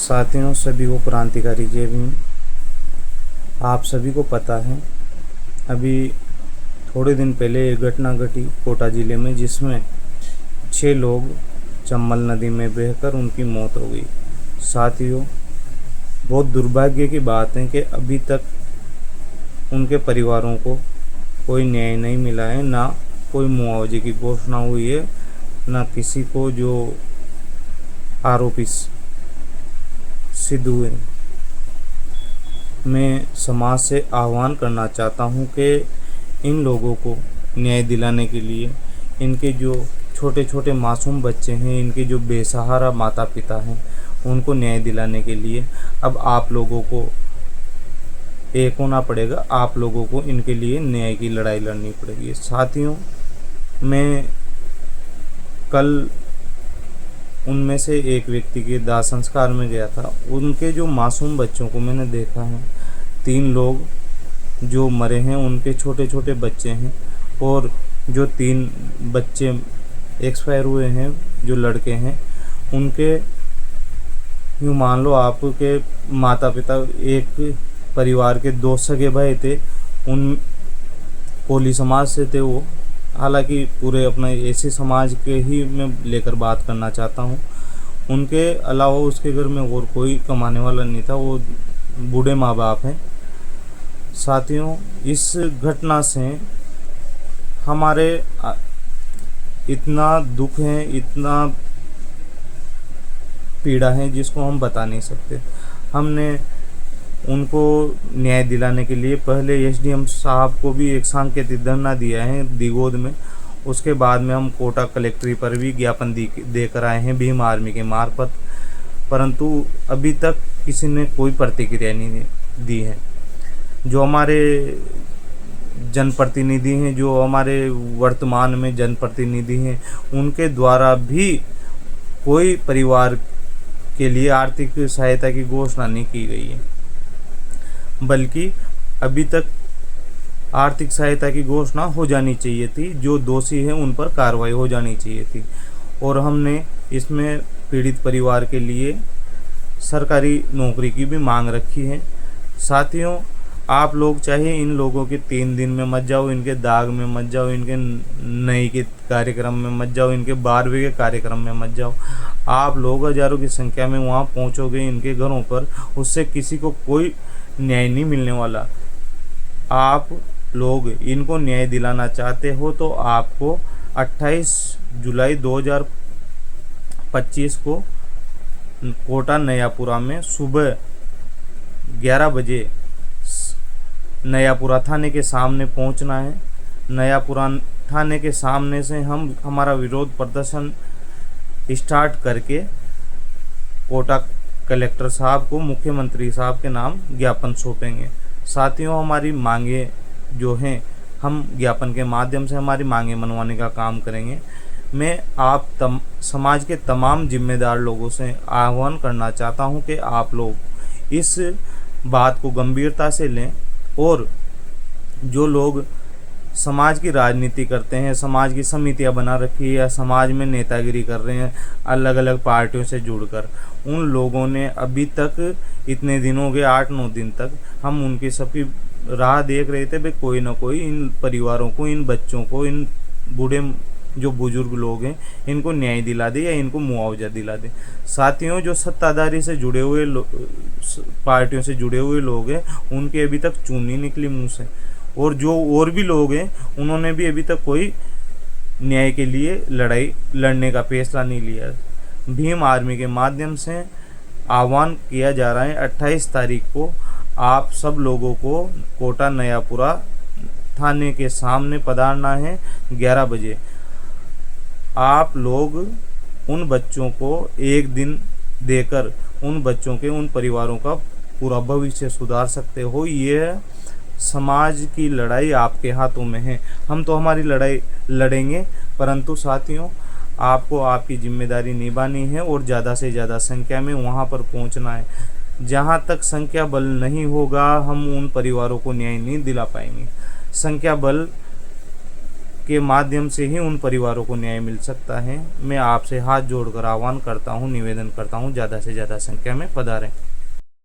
साथियों, सभी को क्रांतिकारी जय भीम। आप सभी को पता है, अभी थोड़े दिन पहले एक घटना घटी कोटा ज़िले में, जिसमें 6 लोग चंबल नदी में बहकर उनकी मौत हो गई। साथियों, बहुत दुर्भाग्य की बात है कि अभी तक उनके परिवारों को कोई न्याय नहीं मिला है, ना कोई मुआवजे की घोषणा हुई है, ना किसी को जो आरोपी सिद्ध हुए। मैं समाज से आह्वान करना चाहता हूं कि इन लोगों को न्याय दिलाने के लिए, इनके जो छोटे छोटे मासूम बच्चे हैं, इनके जो बेसहारा माता पिता हैं, उनको न्याय दिलाने के लिए अब आप लोगों को एक होना पड़ेगा। आप लोगों को इनके लिए न्याय की लड़ाई लड़नी पड़ेगी। साथियों, मैं कल उनमें से एक व्यक्ति के दाह संस्कार में गया था। उनके जो मासूम बच्चों को मैंने देखा है, 3 लोग जो मरे हैं उनके छोटे छोटे बच्चे हैं, और जो 3 बच्चे एक्सपायर हुए हैं जो लड़के हैं, उनके यूँ मान लो आपके माता पिता एक परिवार के 2 सगे भाई थे। उन कोली समाज से थे वो, हालांकि पूरे अपना ऐसे समाज के ही मैं लेकर बात करना चाहता हूँ। उनके अलावा उसके घर में और कोई कमाने वाला नहीं था, वो बूढ़े माँ बाप हैं। साथियों, इस घटना से हमारे इतना दुख है, इतना पीड़ा है जिसको हम बता नहीं सकते। हमने उनको न्याय दिलाने के लिए पहले एसडीएम साहब को भी एक सांकेतिक धरना दिया है दिगोद में। उसके बाद में हम कोटा कलेक्ट्री पर भी ज्ञापन देकर आए हैं भीम आर्मी के मार्फत, परंतु अभी तक किसी ने कोई प्रतिक्रिया नहीं दी है। जो हमारे जनप्रतिनिधि हैं, जो हमारे वर्तमान में जनप्रतिनिधि हैं, उनके द्वारा भी कोई परिवार के लिए आर्थिक सहायता की घोषणा नहीं की गई है, बल्कि अभी तक आर्थिक सहायता की घोषणा हो जानी चाहिए थी। जो दोषी हैं उन पर कार्रवाई हो जानी चाहिए थी, और हमने इसमें पीड़ित परिवार के लिए सरकारी नौकरी की भी मांग रखी है। साथियों, आप लोग चाहे इन लोगों के 3 दिन में मत जाओ, इनके दाग में मत जाओ, इनके नई के कार्यक्रम में मत जाओ, इनके 12वें के कार्यक्रम में मत जाओ। आप लोग हजारों की संख्या में वहाँ पहुँचोगे इनके घरों पर, उससे किसी को कोई न्याय नहीं मिलने वाला। आप लोग इनको न्याय दिलाना चाहते हो तो आपको 28 जुलाई 2025 को कोटा नयापुरा में सुबह 11 बजे नयापुरा थाने के सामने पहुंचना है। नयापुरा थाने के सामने से हम हमारा विरोध प्रदर्शन स्टार्ट करके कोटा कलेक्टर साहब को, मुख्यमंत्री साहब के नाम ज्ञापन सौंपेंगे। साथियों, हमारी मांगे जो हैं, हम ज्ञापन के माध्यम से हमारी मांगे मनवाने का काम करेंगे। मैं आप समाज के तमाम जिम्मेदार लोगों से आह्वान करना चाहता हूं कि आप लोग इस बात को गंभीरता से लें, और जो लोग समाज की राजनीति करते हैं, समाज की समितियां बना रखी है, या समाज में नेतागिरी कर रहे हैं अलग अलग पार्टियों से जुड़कर, उन लोगों ने अभी तक इतने दिन हो गए, 8-9 दिन तक हम उनकी सबकी राह देख रहे थे। भाई कोई ना कोई इन परिवारों को, इन बच्चों को, इन बूढ़े जो बुजुर्ग लोग हैं, इनको न्याय दिला दे या इनको मुआवजा दिला दे। साथियों, जो सत्ताधारी से जुड़े हुए पार्टियों से जुड़े हुए लोग हैं, उनके अभी तक चून नहीं निकली मुँह से, और जो और भी लोग हैं उन्होंने भी अभी तक कोई न्याय के लिए लड़ाई लड़ने का फैसला नहीं लिया। भीम आर्मी के माध्यम से आह्वान किया जा रहा है, 28 तारीख को आप सब लोगों को कोटा नयापुरा थाने के सामने पधारना है 11 बजे। आप लोग उन बच्चों को एक दिन देकर उन बच्चों के, उन परिवारों का पूरा भविष्य सुधार सकते हो। ये समाज की लड़ाई आपके हाथों में है। हम तो हमारी लड़ाई लड़ेंगे, परंतु साथियों, आपको आपकी जिम्मेदारी निभानी है और ज़्यादा से ज़्यादा संख्या में वहाँ पर पहुँचना है। जहाँ तक संख्या बल नहीं होगा, हम उन परिवारों को न्याय नहीं दिला पाएंगे। संख्या बल के माध्यम से ही उन परिवारों को न्याय मिल सकता है। मैं आपसे हाथ जोड़कर आह्वान करता हूँ, निवेदन करता हूँ, ज़्यादा से ज़्यादा संख्या में पधारें।